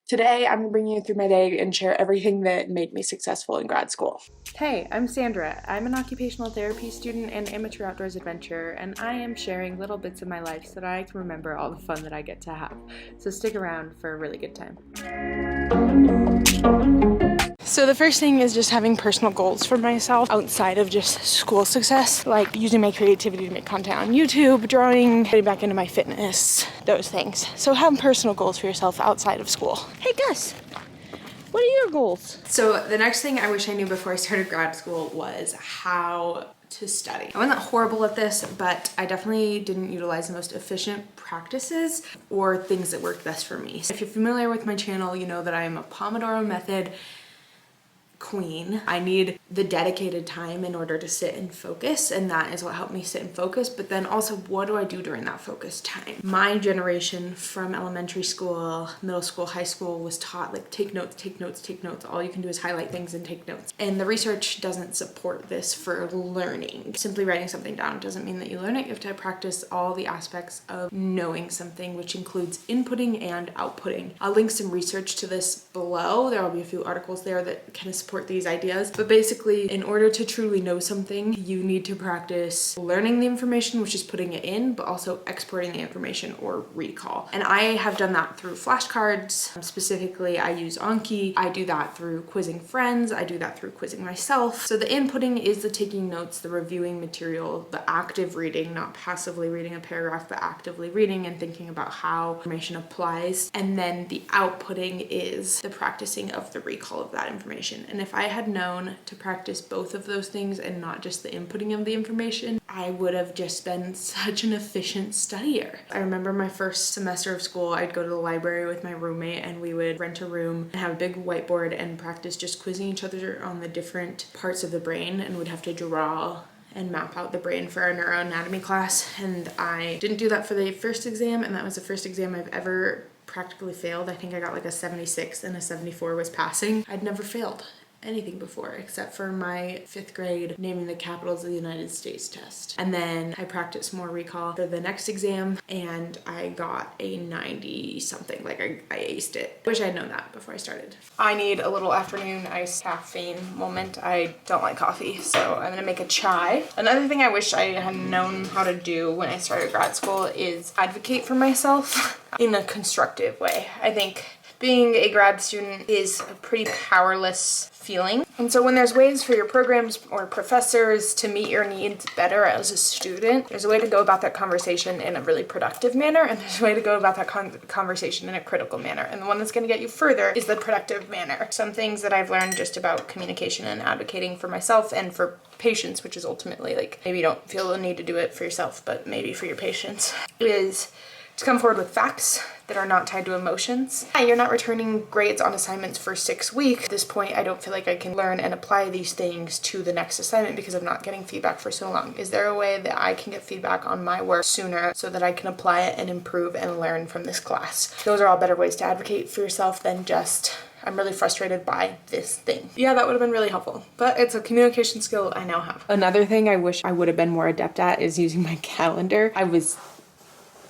Today, I'm gonna bring you through my day and share everything that made me successful in grad school. Hey, I'm Sandra. I'm an occupational therapy student and amateur outdoors adventurer, and I am sharing little bits of my life so that I can remember all the fun that I get to have. So stick around for a really good time. So the first thing is just having personal goals for myself outside of just school success, like using my creativity to make content on YouTube, drawing, getting back into my fitness, those things. So have personal goals for yourself outside of school. Hey Gus, what are your goals? So the next thing I wish I knew before I started grad school was how to study. I wasn't horrible at this, but I definitely didn't utilize the most efficient practices or things that worked best for me. If you're familiar with my channel, you know that I am a Pomodoro method queen. I need the dedicated time in order to sit and focus, and that is what helped me sit and focus. But then also, what do I do during that focus time? My generation from elementary school, middle school, high school was taught like take notes, take notes, take notes. All you can do is highlight things and take notes. And the research doesn't support this for learning. Simply writing something down doesn't mean that you learn it. You have to practice all the aspects of knowing something, which includes inputting and outputting. I'll link some research to this below. There will be a few articles there that kind of support these ideas. But basically, in order to truly know something, you need to practice learning the information, which is putting it in, but also exporting the information or recall. And I have done that through flashcards. Specifically, I use Anki. I do that through quizzing friends. I do that through quizzing myself. So the inputting is the taking notes, the reviewing material, the active reading, not passively reading a paragraph, but actively reading and thinking about how information applies. And then the outputting is the practicing of the recall of that information. And if I had known to practice both of those things and not just the inputting of the information, I would have just been such an efficient studier. I remember my first semester of school, I'd go to the library with my roommate and we would rent a room and have a big whiteboard and practice just quizzing each other on the different parts of the brain, and we'd have to draw and map out the brain for our neuroanatomy class. And I didn't do that for the first exam, and that was the first exam I've ever practically failed. I think I got like a 76 and a 74 was passing. I'd never failed anything before except for my 5th grade naming the capitals of the United States test. And then I practiced more recall for the next exam and I got a 90 something, like I aced it. Wish I had known that before I started. I need a little afternoon iced caffeine moment. I don't like coffee, so I'm gonna make a chai. Another thing I wish I had known how to do when I started grad school is advocate for myself in a constructive way. I think being a grad student is a pretty powerless feeling. And so when there's ways for your programs or professors to meet your needs better as a student, there's a way to go about that conversation in a really productive manner, and there's a way to go about that conversation in a critical manner. And the one that's gonna get you further is the productive manner. Some things that I've learned just about communication and advocating for myself and for patients, which is ultimately like, maybe you don't feel the need to do it for yourself, but maybe for your patients, is to come forward with facts that are not tied to emotions. You're not returning grades on assignments for 6 weeks. At this point, I don't feel like I can learn and apply these things to the next assignment because I'm not getting feedback for so long. Is there a way that I can get feedback on my work sooner so that I can apply it and improve and learn from this class? Those are all better ways to advocate for yourself than just, I'm really frustrated by this thing. Yeah, that would have been really helpful, but it's a communication skill I now have. Another thing I wish I would have been more adept at is using my calendar. I was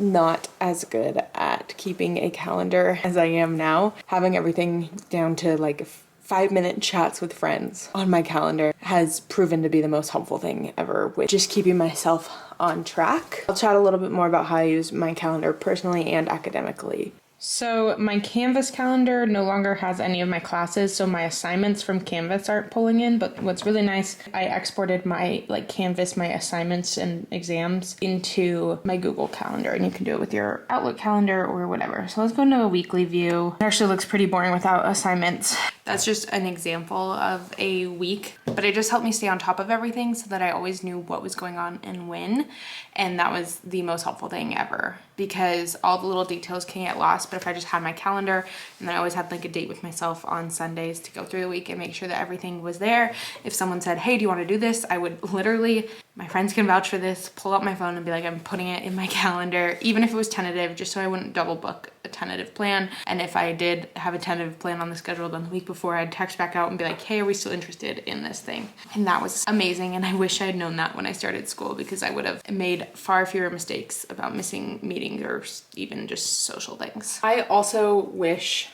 not as good at keeping a calendar as I am now. Having everything down to like 5-minute chats with friends on my calendar has proven to be the most helpful thing ever with just keeping myself on track. I'll chat a little bit more about how I use my calendar personally and academically. So my Canvas calendar no longer has any of my classes, so my assignments from Canvas aren't pulling in, but what's really nice, I exported my Canvas, my assignments and exams into my Google Calendar, and you can do it with your Outlook calendar or whatever. So let's go into a weekly view. It actually looks pretty boring without assignments. That's just an example of a week, but it just helped me stay on top of everything so that I always knew what was going on and when, and that was the most helpful thing ever because all the little details can get lost. But if I just had my calendar, and then I always had like a date with myself on Sundays to go through the week and make sure that everything was there. If someone said, hey, do you want to do this? I would literally, my friends can vouch for this, pull out my phone and be like, I'm putting it in my calendar, even if it was tentative, just so I wouldn't double book a tentative plan. And if I did have a tentative plan on the schedule done the week before, I'd text back out and be like, hey, are we still interested in this thing? And that was amazing. And I wish I had known that when I started school, because I would have made far fewer mistakes about missing meetings or even just social things. I also wish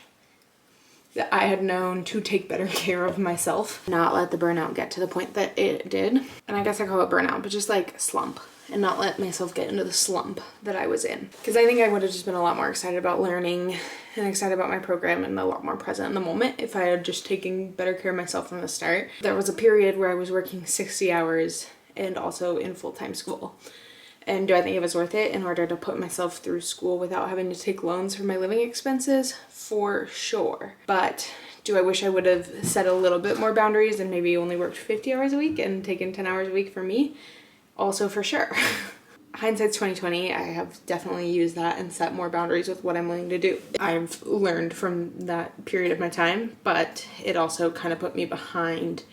that I had known to take better care of myself, not let the burnout get to the point that it did. And I guess I call it burnout, but just like slump, and not let myself get into the slump that I was in. Because I think I would have just been a lot more excited about learning and excited about my program and a lot more present in the moment if I had just taken better care of myself from the start. There was a period where I was working 60 hours and also in full-time school. And do I think it was worth it in order to put myself through school without having to take loans for my living expenses? For sure. But do I wish I would have set a little bit more boundaries and maybe only worked 50 hours a week and taken 10 hours a week for me? Also for sure. Hindsight's 2020. I have definitely used that and set more boundaries with what I'm willing to do. I've learned from that period of my time, but it also kind of put me behind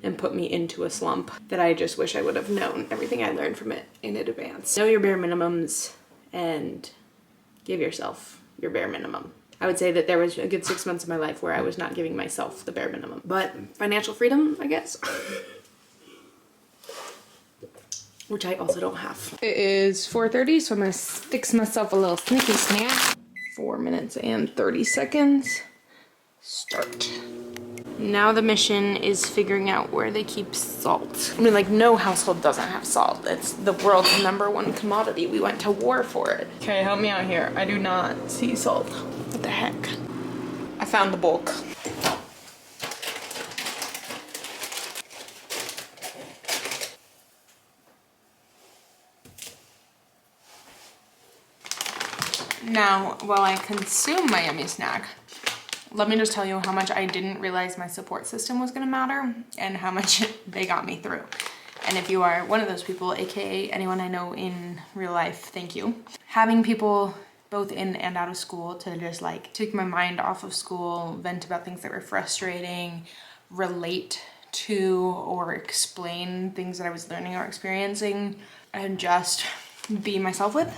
and put me into a slump that I just wish I would have known everything I learned from it in advance. Know your bare minimums and give yourself your bare minimum. I would say that there was a good 6 months of my life where I was not giving myself the bare minimum. But financial freedom, I guess. Which I also don't have. It is 4:30, so I'm gonna fix myself a little sneaky snack. 4 minutes and 30 seconds. Start. Now the mission is figuring out where they keep salt. I mean, like, no household doesn't have salt. It's the world's #1 commodity. We went to war for it. Okay, help me out here. I do not see salt. What the heck? I found the bulk. Now, while I consume my yummy snack, let me just tell you how much I didn't realize my support system was gonna matter and how much they got me through. And if you are one of those people, AKA anyone I know in real life, thank you. Having people both in and out of school to just like take my mind off of school, vent about things that were frustrating, relate to or explain things that I was learning or experiencing, and just be myself with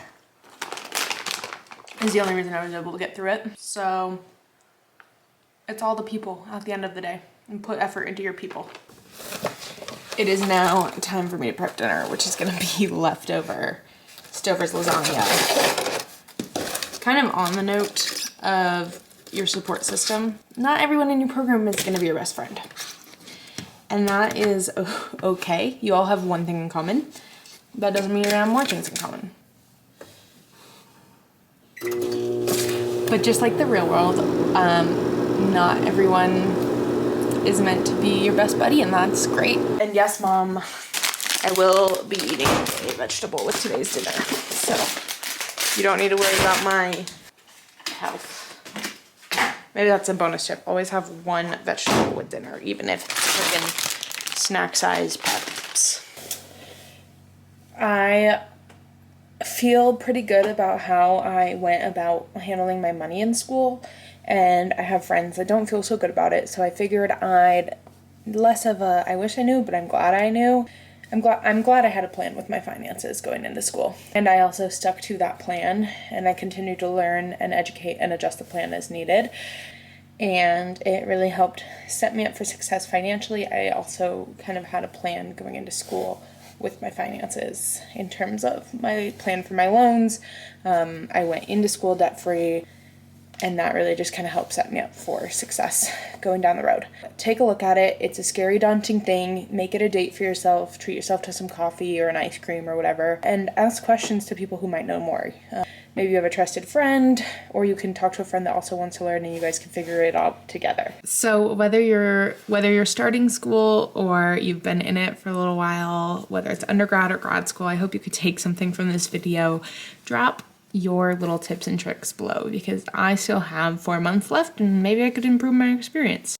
is the only reason I was able to get through it. So it's all the people at the end of the day, and put effort into your people. It is now time for me to prep dinner, which is gonna be leftover Stover's lasagna. Kind of on the note of your support system, not everyone in your program is gonna be your best friend. And that is okay. You all have one thing in common. That doesn't mean you're gonna have more things in common. But just like the real world, not everyone is meant to be your best buddy, and that's great. And yes, Mom, I will be eating a vegetable with today's dinner, so you don't need to worry about my health. Maybe that's a bonus tip. Always have one vegetable with dinner, even if it's freaking snack-sized peps. I feel pretty good about how I went about handling my money in school, and I have friends that don't feel so good about it, so I figured I'd less of a I wish I knew, but I'm glad I knew. I'm glad I had a plan with my finances going into school, and I also stuck to that plan, and I continue to learn and educate and adjust the plan as needed, and it really helped set me up for success financially. I also kind of had a plan going into school with my finances in terms of my plan for my loans. I went into school debt-free, and that really just kind of helped set me up for success going down the road. Take a look at it. It's a scary, daunting thing. Make it a date for yourself. Treat yourself to some coffee or an ice cream or whatever, and ask questions to people who might know more. Maybe you have a trusted friend, or you can talk to a friend that also wants to learn, and you guys can figure it out together. So whether you're starting school or you've been in it for a little while, whether it's undergrad or grad school, I hope you could take something from this video. Drop your little tips and tricks below, because I still have 4 months left and maybe I could improve my experience.